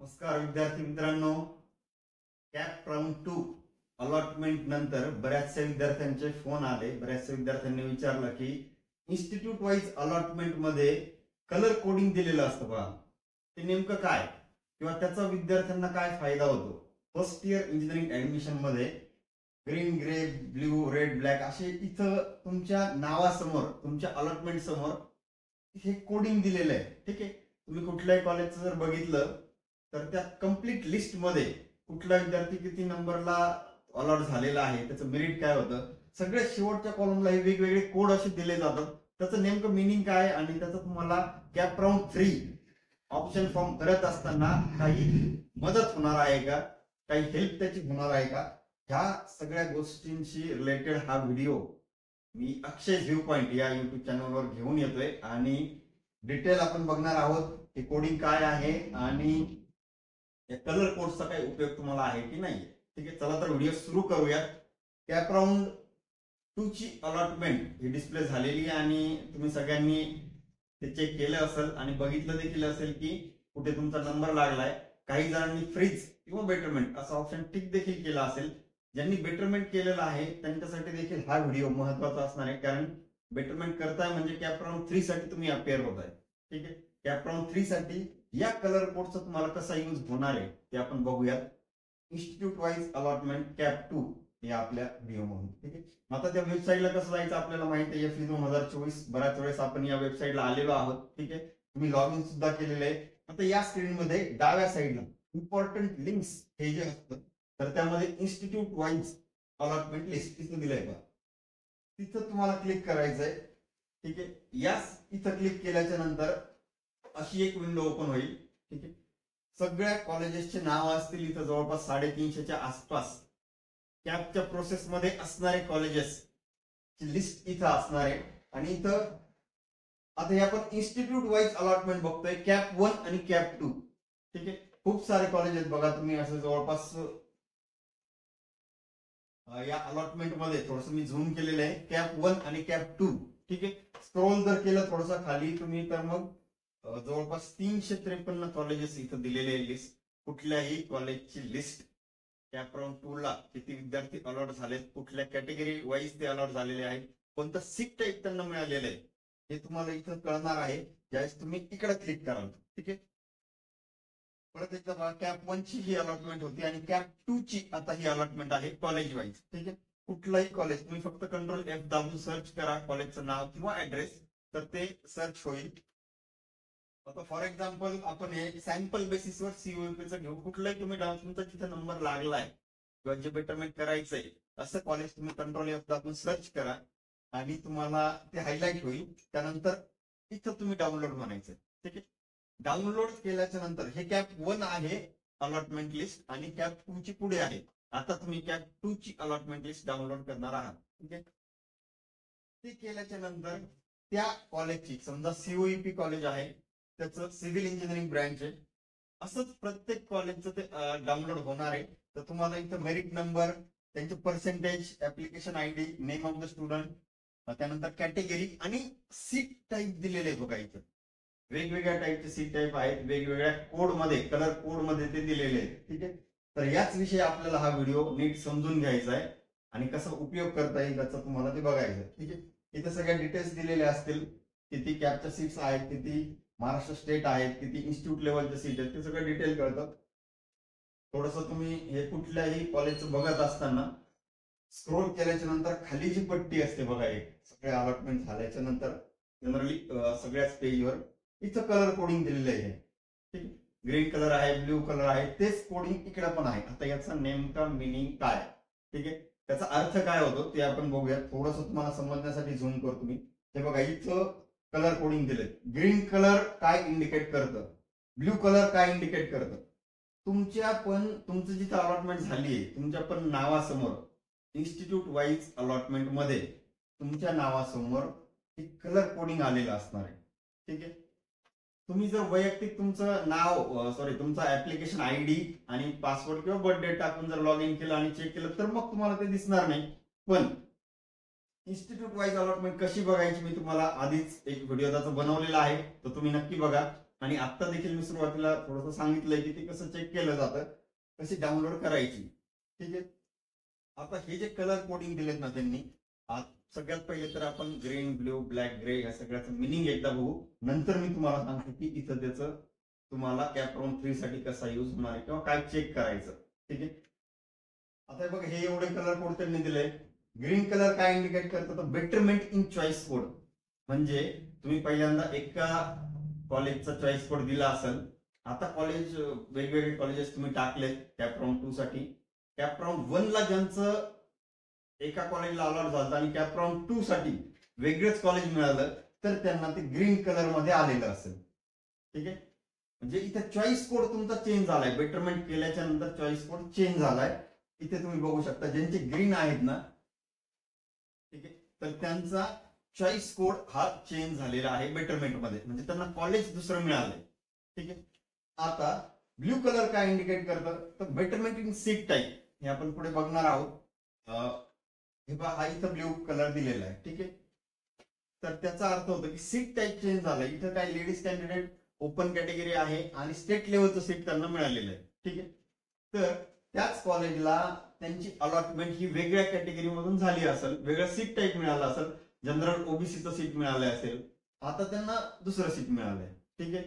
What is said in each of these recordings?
नमस्कार विद्यार्थी मित्रांनो, कॅप राऊंड 2 अलॉटमेंट नंतर बऱ्याचशा विद्यार्थ्यांचे फोन आले. बऱ्याचशा विद्यार्थ्यांनी विचारलं की इन्स्टिट्यूट वाईज अलॉटमेंट मध्ये कलर कोडिंग दिलेलं असतं बघा, ते नेमकं काय किंवा त्याचा विद्यार्थ्यांना काय फायदा होतो. फर्स्ट इयर इंजिनिअरिंग ऍडमिशन मध्ये green, grey, blue, red, black असे इथं तुमच्या नावासमोर, तुमच्या अलॉटमेंट समोर हे कोडिंग दिलेलं आहे. ठीक आहे, तुम्ही कुठल्याही कॉलेजचं जर बघितलं तर त्या कंप्लीट लिस्ट मध्ये कुठला विद्यार्थी किती नंबरला अलॉट झालेला आहे, त्याचं मेरिट काय होतं, सगळ्या शेवटच्या कॉलमला हे वेगवेगळे कोड असे दिले जातात. त्याचं नेमकं मिनिंग काय आणि त्याचं तुम्हाला कॅप राऊंड 3 ऑप्शन फॉर्म करत असताना काही मदत होणार आहे का, काही हेल्प त्याची होणार आहे का, ह्या सगळ्या गोष्टींशी रिलेटेड हा व्हिडिओ मी अक्षय व्ह्यू पॉइंट या युट्यूब चॅनलवर घेऊन येतोय आणि डिटेल आपण बघणार आहोत की कोडिंग काय आहे आणि कलर कोडचा काही उपयोग तुम्हाला आहे की नाही. ठीक आहे, चला तर व्हिडिओ सुरू करूयात. कॅप राऊंड 2 ची अलॉटमेंट ही डिस्प्ले झालेली आहे आणि तुम्ही सगळ्यांनी ते चेक केलं असेल आणि बघितलं देखील असेल की कुठे तुमचा नंबर लागलाय. काही जणांनी फ्रीज किंवा बेटरमेंट असा ऑप्शन टिक देखील केला असेल. ज्यांनी बेटरमेंट केलेलं आहे त्यांच्यासाठी देखील हा व्हिडिओ महत्वाचा असणार आहे, कारण बेटरमेंट करताय म्हणजे कॅप राऊंड 3 साठी तुम्ही अपेअर होत आहे. ठीक आहे, कॅप राऊंड 3 साठी या कलर कोडचा तुम्हाला कसा यूज होणार आहे ते आपण बघूयात. इन्स्टिट्यूट वाईज अलॉटमेंट कॅप 2 या आपल्या व्हिडिओ मधून. ठीक आहे, आता त्या वेबसाईटला कसं जायचं आपल्याला माहिती आहे. FE 2024 बऱ्याच वेळेस आपण या वेबसाईटला आलेलो आहोत. ठीक आहे, तुम्ही लॉग इन सुद्धा केलेलं आहे. आता या स्क्रीन मध्ये डाव्या साईडला इम्पॉर्टंट लिंक्स हे जे असतं तर त्यामध्ये इन्स्टिट्यूट वाईज अलॉटमेंट लिस्ट तिथं दिलंय बघा, तिथं तुम्हाला क्लिक करायचंय. ठीक आहे, यास इथं क्लिक केल्याच्या नंतर अशी एक विंडो ओपन होईल. ठीक आहे, सगळ्या कॉलेजेसचे नाव असतील इथं, जवळपास 350च्या आसपास कॅपच्या प्रोसेस मध्ये असणारे कॉलेजेस ची लिस्ट इथं असणार आहे. आणि इथं आता हे आपण इन्स्टिट्यूट वाईज अलॉटमेंट बघतोय, कॅप 1 आणि कॅप 2. ठीक आहे, खूप सारे कॉलेजेस बघा तुम्ही, असं जवळपास या अलॉटमेंट मध्ये थोडस मी झूम केलेलं आहे, कॅप 1 आणि कॅप 2. ठीक आहे, स्क्रोल जर केलं थोडस खाली तुम्ही तर मग जवळपास 353 कॉलेजेस इथं दिलेले आहे लिस्ट. कुठल्याही कॉलेजची लिस्ट कॅप राऊंड 2 ला किती विद्यार्थी अलॉट झालेत, कुठल्या कॅटेगरी वाईज ते अलॉट झालेले आहेत, कोणतं सीट टाईप त्यांना मिळालेलं आहे हे तुम्हाला इथं कळणार आहे ज्यावेळेस तुम्ही इकडे क्लिक कराल. ठीक आहे, परत एकदा कॅप 1 ची ही अलॉटमेंट होती आणि कॅप 2 ची आता ही अलॉटमेंट आहे कॉलेज वाईज. ठीक आहे, कुठलाही कॉलेज तुम्ही फक्त Ctrl+F दाबून सर्च करा कॉलेजचं नाव किंवा ऍड्रेस, तर ते सर्च होईल. आता फॉर एक्झाम्पल आपण हे सॅम्पल बेसिसवर COEP घेऊ. कुठलाही तुम्ही तुमचा तिथे नंबर लागलाय किंवा जे बेटरमेंट करायचंय असं कॉलेज तुम्ही Ctrl+F दाबून सर्च करा आणि तुम्हाला ते हायलाइट होईल. त्यानंतर इथं तुम्ही डाउनलोड म्हणायचं. ठीक आहे, डाउनलोड केल्याच्या नंतर हे कॅप 1 आहे अलॉटमेंट लिस्ट आणि कॅप 2 ची पुढे आहे. आता तुम्ही कॅप 2 ची अलॉटमेंट लिस्ट डाउनलोड करणार आहात. ठीक आहे, ते केल्याच्या नंतर त्या कॉलेजची, समजा COEP कॉलेज आहे त्याचं सिव्हिल इंजिनिअरिंग ब्रँच आहे, असंच प्रत्येक कॉलेजचं ते डाउनलोड होणार आहे. तर तुम्हाला इथं मेरिट नंबर, त्यांचे percentage, application ID, name of the student, त्यानंतर कॅटेगरी आणि सीट टाईप दिलेले आहे बघा. इथं वेगवेगळ्या टाईपचे सीट टाईप आहेत, वेगवेगळ्या कोड मध्ये, कलर कोड मध्ये ते दिलेले आहेत. ठीक आहे, तर याच विषयी आपल्याला हा व्हिडिओ नीट समजून घ्यायचा आहे आणि कसा उपयोग करता येईल त्याचा तुम्हाला ते बघायचं. ठीक आहे, इथे सगळ्या डिटेल्स दिलेल्या असतील, किती कॅपच्या सीट्स आहेत, किती महाराष्ट्र स्टेट आहेत, किती इन्स्टिट्यूट लेवलचे सीट आहेत, ते सगळं डिटेल कळतं. थोडस तुम्ही हे कुठल्याही कॉलेजचं बघत असताना स्क्रोल केल्याच्या नंतर खाली जी पट्टी असते बघा, एक सगळे अलॉटमेंट झाल्याच्या नंतर जनरली सगळ्याच पेजवर इथं कलर कोडिंग दिलेलं आहे. ठीक, ग्रीन कलर आहे, ब्ल्यू कलर आहे, तेच कोडिंग इकडे पण आहे. आता याचा नेमका मिनिंग काय, ठीक आहे, त्याचा अर्थ काय होतो ते आपण बघूया. थोडस तुम्हाला समजण्यासाठी झूम करतो मी. हे बघा इथं कलर कोडिंग दिले. ग्रीन कलर काय इंडिकेट करतं, ब्ल्यू कलर काय इंडिकेट करतं, तुमच्या पण तुमचं जिथं अलॉटमेंट झाली आहे तुमच्या पण नावासमोर इन्स्टिट्यूट वाईज अलॉटमेंट मध्ये तुमच्या नावासमोर एक कलर कोडिंग आलेलं असणार आहे. ठीक आहे, तुम्ही जर वैयक्तिक तुमचं नाव तुमचा ऍप्लिकेशन ID आणि पासवर्ड किंवा बर्थ डेट टाकून जर लॉग इन केलं आणि चेक केलं तर मग तुम्हाला ते दिसणार नाही. पण इन्स्टिट्यूट वाईज अलॉटमेंट कशी बघायची मी तुम्हाला आधीच एक व्हिडिओ त्याचा बनवलेला आहे, तो तुम्ही नक्की बघा. आणि आता देखील मी सुरुवातीला थोडंसं सांगितलंय की ते कसं चेक केलं जातं, कशी डाउनलोड करायची. ठीक आहे. आता हे जे कलर कोडिंग दिलेत ना त्यांनी, सगळ्यात पहिले तर आपण ग्रीन, ब्ल्यू, ब्लॅक, ग्रे या सगळ्याचं मिनिंग एकदा बघू. नंतर मी तुम्हाला सांगतो की इथं त्याचं तुम्हाला कॅपराउंड 3 साठी कसा यूज होणार आहे किंवा काय चेक करायचं. ठीक आहे. आता बघा हे एवढे कलर कोड त्यांनी दिले. ग्रीन कलर काय इंडिकेट करतो, तर बेटरमेंट इन चॉईस कोड. म्हणजे तुम्ही पहिल्यांदा एका कॉलेजचा चॉईस कोड दिला असेल. आता कॉलेज वेगवेगळे कॉलेजेस तुम्ही टाकलेत कॅपराउंड 2 साठी. कॅपराउंड 1 ला ज्यांचं एका कॉलेजला अलॉट झालं आणि कॅपराउंड 2 साठी वेगळंच कॉलेज मिळालं, तर त्यांना ते ग्रीन कलर मध्ये आलेलं असेल. ठीक आहे. म्हणजे इथे चॉईस कोड तुमचा चेंज झालाय. बेटरमेंट केल्याच्या नंतर चॉईस कोड चेंज झालाय. इथे तुम्ही बघू शकता ज्यांचे ग्रीन आहेत ना, ठीक आहे, तर त्यांचा चॉईस कोड हा चेंज झालेला आहे बेटरमेंट मध्ये, म्हणजे त्यांना कॉलेज दुसरं मिळालंय. ठीक आहे. आता ब्ल्यू कलर काय इंडिकेट करतं, तर बेटरमेंट इन सीट टाईप. हे आपण पुढे बघणार आहोत. हे पहा हा इथं ब्ल्यू कलर दिलेला आहे. ठीक आहे. तर त्याचा अर्थ होतो की सीट टाईप चेंज झालाय. इथं काय लेडीज कॅन्डिडेट ओपन कॅटेगरी आहे आणि स्टेट लेवलचं सीट त्यांना मिळालेलं आहे. ठीक आहे. तर त्याच कॉलेजला त्यांची अलॉटमेंट ही वेगळ्या कॅटेगरी मधून झाली असेल, वेगळं सीट टाईप मिळालं असेल, जनरल ओबीसीचं सीट मिळालं असेल, आता त्यांना दुसरं सीट मिळालंय. ठीक आहे.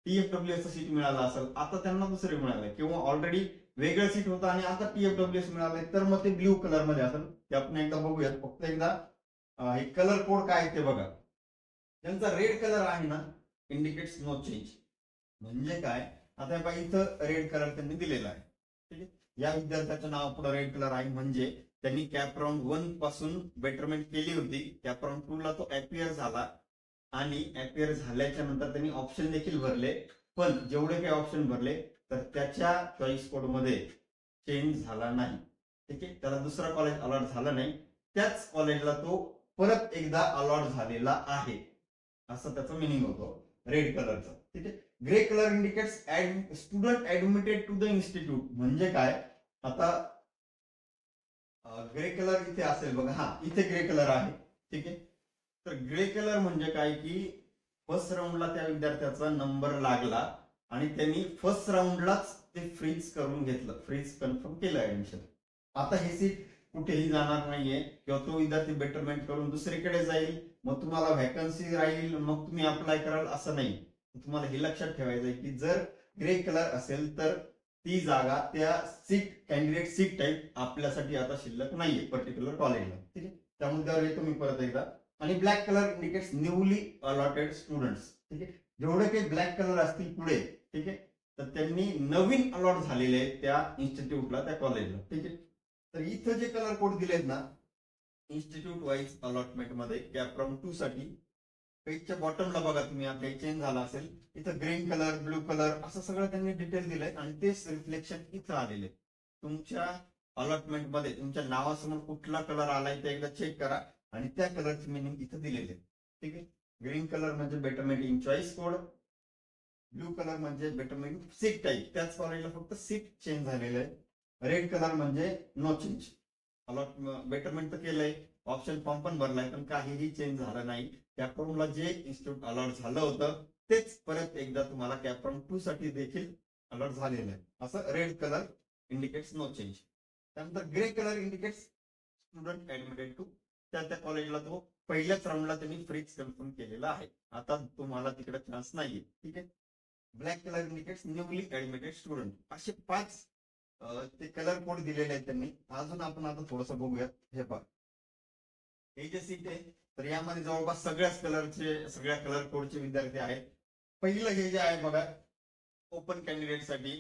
टीएफडब्ल्यूएसचं सीट मिळालं असेल, आता त्यांना दुसरे मिळालंय, किंवा ऑलरेडी वेगळं सीट होतं आणि आता टीएफडब्ल्यूएस मिळालंय, तर मग ते ब्ल्यू कलर मध्ये असेल. ते आपण एकदा बघूयात. फक्त एकदा हे कलर कोड काय ते बघा. त्यांचा रेड कलर आहे ना, इंडिकेट्स नो चेंज. म्हणजे काय, आता इथं रेड कलर त्यांनी दिलेला आहे. ठीक आहे. या विद्यार्थ्याचं नाव पुढे रेड कलर आहे, म्हणजे त्यांनी कॅपराउंड 1 पासून बेटरमेंट केली होती. कॅपराउंड 2 ला तो अपियर झाला आणि अपियर झाल्याच्या नंतर त्यांनी ऑप्शन देखील भरले. पण जेवढे काही ऑप्शन भरले तर त्याच्या चॉईस कोड मध्ये चेंज झाला नाही. ठीक आहे. त्याला दुसरा कॉलेज अलॉट झाला नाही, त्याच कॉलेजला तो परत एकदा अलॉट झालेला आहे, असं त्याचं मिनिंग होतो रेड कलरचं. ठीक आहे. Grey colour indicates student admitted to the institute. म्हणजे काय, आता ग्रे कलर इथे असेल बघा, हा इथे ग्रे कलर आहे. ठीक आहे. तर ग्रे कलर म्हणजे काय की फर्स्ट राऊंडला त्या विद्यार्थ्याचा नंबर लागला आणि त्यांनी फर्स्ट राऊंडलाच ते फ्रीज करून घेतलं, फ्रीज कन्फर्म केलं ऍडमिशन. आता हे सीट कुठेही जाणार नाहीये, किंवा तो विद्यार्थी बेटरमेंट करून दुसरीकडे जाईल, मग तुम्हाला व्हॅकन्सी राहील, मग तुम्ही अप्लाय कराल, असं नाही. तुम्हाला हे लक्षात ठेवायचं आहे की जर ग्रे कलर असेल तर ती जागा त्या सीट कॅन्डिडेट सीट टाईप आपल्यासाठी आता शिल्लक नाहीये पर्टिक्युलर कॉलेजला. ठीक आहे. त्या मुद्द्यावर येतो मी परत एकदा. आणि black colour indicates newly allotted students. ठीक आहे. जेवढे काही ब्लॅक कलर असतील पुढे, ठीक आहे, तर त्यांनी नवीन अलॉट झालेले आहेत त्या इन्स्टिट्यूटला, त्या कॉलेजला. ठीक आहे. तर इथं जे कलर कोड दिलेत ना, इन्स्टिट्यूट वाईज अलॉटमेंट मध्ये कॅपराउंड 2 साठी पेजच्या बॉटमला बघा तुम्ही, आता चेंज झाला असेल, इथं ग्रीन कलर, ब्ल्यू कलर असं सगळं त्यांनी डिटेल दिलंय आणि तेच रिफ्लेक्शन इथं आलेले. तुमच्या अलॉटमेंट मध्ये तुमच्या नावासमोर कुठला कलर आलाय ते एकदा चेक करा आणि त्या कलरची मिनिंग इथं दिलेले. ठीक आहे. ग्रीन कलर म्हणजे betterment in choice code, blue colour म्हणजे बेटरमेंट सीट टाईप, त्याच कॉलेजला फक्त सीट चेंज झालेलं आहे. रेड कलर म्हणजे नो चेंज, अलॉट बेटरमेंट तर केलंय, ऑप्शन फॉर्म पण भरलाय, पण काहीही चेंज झालं नाही. कॅपराउंडला जे इन्स्टिट्यूट अलॉट झालं होतं तेच परत एकदा तुम्हाला कॅपराउंड 2 साठी देखील अलॉट झालेलं आहे. असं red colour indicates no change. त्यानंतर grey colour indicates student admitted to, त्या कॉलेजला तो पहिल्याच राऊंडला त्यांनी फ्रीज कन्फर्म केलेला आहे, आता तुम्हाला तिकडे चान्स नाहीये. ठीक आहे. Black colour indicates newly admitted student. असे 5 ते कलर कोड दिलेले आहेत त्यांनी. अजून आपण आता थोडंसं बघूयात. हे पहा, हे जे सीट आहे तर यामध्ये जवळपास सगळ्याच कलरचे, सगळ्या कलर कोडचे विद्यार्थी आहेत. पहिलं हे जे आहे बघा ओपन कॅन्डिडेट साठी,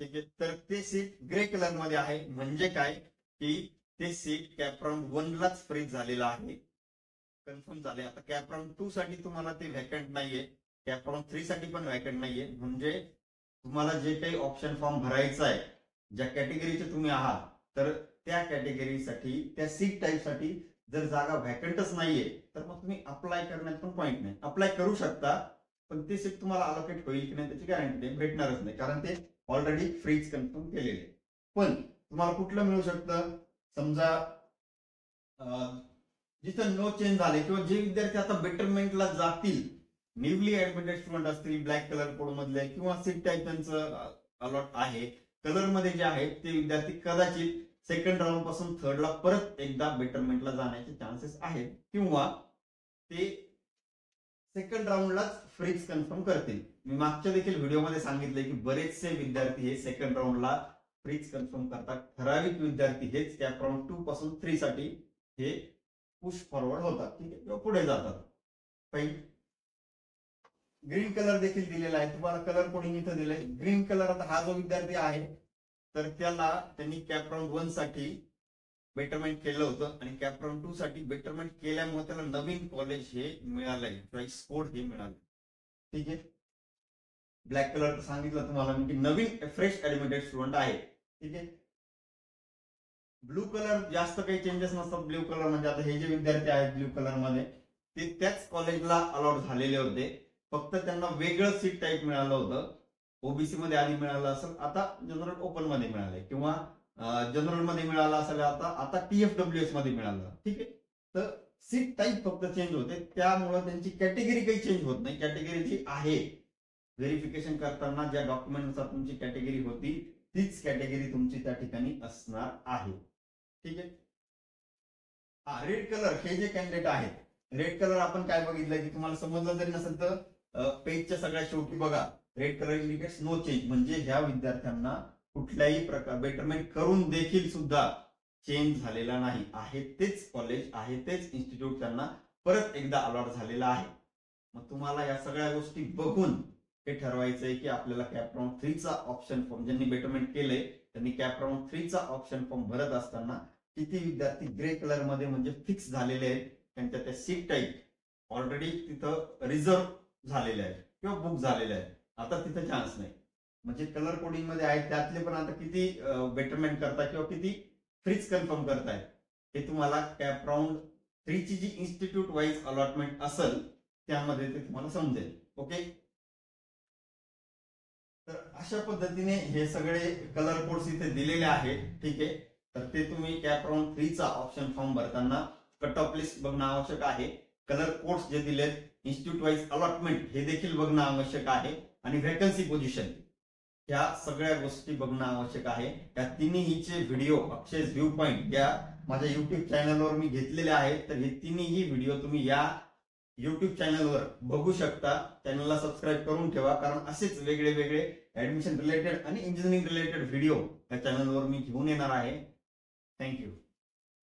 ठीक आहे, तर ते सीट ग्रे कलर मध्ये आहे. म्हणजे काय की ते सीट कॅपराउंड 1 लाच फ्रीज झालेलं आहे, कन्फर्म झाले. आता कॅपराउंड 2 साठी तुम्हाला ते व्हॅकंट नाहीये, कॅपराउंड 3 साठी पण व्हॅकंट नाहीये. म्हणजे तुम्हाला जे काही ऑप्शन फॉर्म भरायचा आहे, ज्या कॅटेगरीचे तुम्ही आहात, तर त्या कॅटेगरीसाठी, त्या सीट टाईप साठी जर जागा व्हॅकंटच नाहीये, तर मग तुम्ही अप्लाय करण्यात पण पॉईंट नाही. अप्लाय करू शकता, पण ते सीट तुम्हाला अलोकेट होईल की नाही त्याची गॅरंटी नाही, भेटणारच नाही, कारण ते ऑलरेडी फ्रीज कन्फर्म केलेले. पण तुम्हाला कुठलं मिळू शकतं, समजा जिथं नो चेंज झाले किंवा जे विद्यार्थी आता बेटरमेंटला जातील न्यूली ऍडमिटेड स्टुडंट असतील ब्लॅक कलर कोड मधले किंवा सीट टाईप त्यांचं अलॉट आहे कलर मध्ये जे आहेत ते विद्यार्थी कदाचित सेकंड राऊंड पासून थर्डला परत एकदा बेटरमेंटला जाण्याचे चान्सेस आहेत किंवा ते सेकंड राऊंडलाच फ्रीज कन्फर्म करतील. मी मागच्या देखील व्हिडिओमध्ये सांगितले की बरेचसे विद्यार्थी हे सेकंड राऊंडला फ्रीज कन्फर्म करतात. ठराविक विद्यार्थी हेच कॅप राऊंड 2 पासून 3 साठी हे पुश फॉरवर्ड होतात, ठीक आहे, किंवा पुढे जातात. पहिली ग्रीन कलर देखील दिलेला आहे तुम्हाला, कलर कोडिंग इथं दिलंय ग्रीन कलर. आता हा जो विद्यार्थी आहे तर त्यांनी कॅप राऊंड 1 साठी बेटरमेंट केलं होतं आणि कॅप राऊंड 2 साठी बेटरमेंट केल्यामुळे त्याला नवीन कॉलेज हे मिळालंय, चॉईस कोड हे मिळालं, ठीक आहे. ब्लॅक कलर सांगितलं तुम्हाला मी की नवीन फ्रेश ऍडमिटेड स्टुडंट आहे, ठीक आहे. ब्लू कलर जास्त काही चेंजेस नसतात. ब्ल्यू कलर म्हणजे आता हे जे विद्यार्थी आहेत ब्ल्यू कलर मध्ये ते त्याच कॉलेजला अलॉट झालेले होते, फक्त त्यांना वेगळं सीट टाईप मिळालं होतं. ओबीसी मध्ये आधी मिळालं असेल, आता जनरल ओपन मध्ये मिळालंय किंवा जनरल मध्ये मिळालं असेल, आता TFWS मध्ये मिळालं, ठीक आहे. तर सीट टाईप फक्त चेंज होते, त्यामुळे त्यांची कॅटेगरी काही चेंज होत नाही. कॅटेगरी जी आहे व्हेरिफिकेशन करताना ज्या डॉक्युमेंटनुसार तुमची कॅटेगरी होती तीच कॅटेगरी तुमची त्या ठिकाणी असणार आहे, ठीक आहे. रेड कलर हे जे कॅन्डिडेट आहेत, रेड कलर आपण काय बघितलं की तुम्हाला समजलं जरी नसेल तर पेजच्या सगळ्या शेवटी बघा red colour indicates no change, म्हणजे ह्या विद्यार्थ्यांना कुठल्याही प्रकार बेटरमेंट करून देखील सुद्धा चेंज झालेला नाही, आहे तेच कॉलेज आहे तेच इन्स्टिट्यूट त्यांना परत एकदा अलॉट झालेला आहे. मग तुम्हाला या सगळ्या गोष्टी बघून हे ठरवायचंय की आपल्याला कॅप राऊंड 3 चा ऑप्शन फॉर्म, ज्यांनी बेटरमेंट केलंय त्यांनी कॅप राऊंड 3 चा ऑप्शन फॉर्म भरत असताना किती विद्यार्थी ग्रे कलर मध्ये म्हणजे फिक्स झालेले आहेत, त्यांच्या त्या सीट टाईप ऑलरेडी तिथं रिझर्व झालेले आहेत किंवा बुक झालेले आहेत, आता तिथं चान्स नाही. म्हणजे कलर कोडिंग मध्ये आहेत त्यातले पण आता किती बेटरमेंट करताय किंवा किती फ्रीज कन्फर्म करताय हे तुम्हाला कॅप राऊंड 3 ची जी इन्स्टिट्यूट वाईज अलॉटमेंट असेल त्यामध्ये ते तुम्हाला समजेल, ओके. तर अशा पद्धतीने हे सगळे कलर कोड्स इथे दिलेले आहेत, ठीक आहे. तर ते तुम्ही कॅप राऊंड 3 चा ऑप्शन फॉर्म भरताना कट ऑफ लिस्ट बघणं आवश्यक आहे. कलर कोड्स जे दिलेत इन्स्टिट्यूट वाईज अलॉटमेंट हे देखील बघणं आवश्यक आहे आणि व्हॅकन्सी पोझिशन या सगळ्या गोष्टी बघणं आवश्यक आहे. या तिन्हीचे व्हिडिओ अक्षय व्ह्यू पॉइंट या माझ्या युट्यूब चॅनलवर मी घेतलेले आहेत, तर हे तिन्ही व्हिडिओ तुम्ही या युट्यूब चॅनलवर बघू शकता. चॅनलला सबस्क्राईब करून ठेवा, कारण असेच वेगळे वेगळे ऍडमिशन रिलेटेड आणि इंजिनिअरिंग रिलेटेड व्हिडिओ या चॅनलवर मी घेऊन येणार आहे. थँक्यू.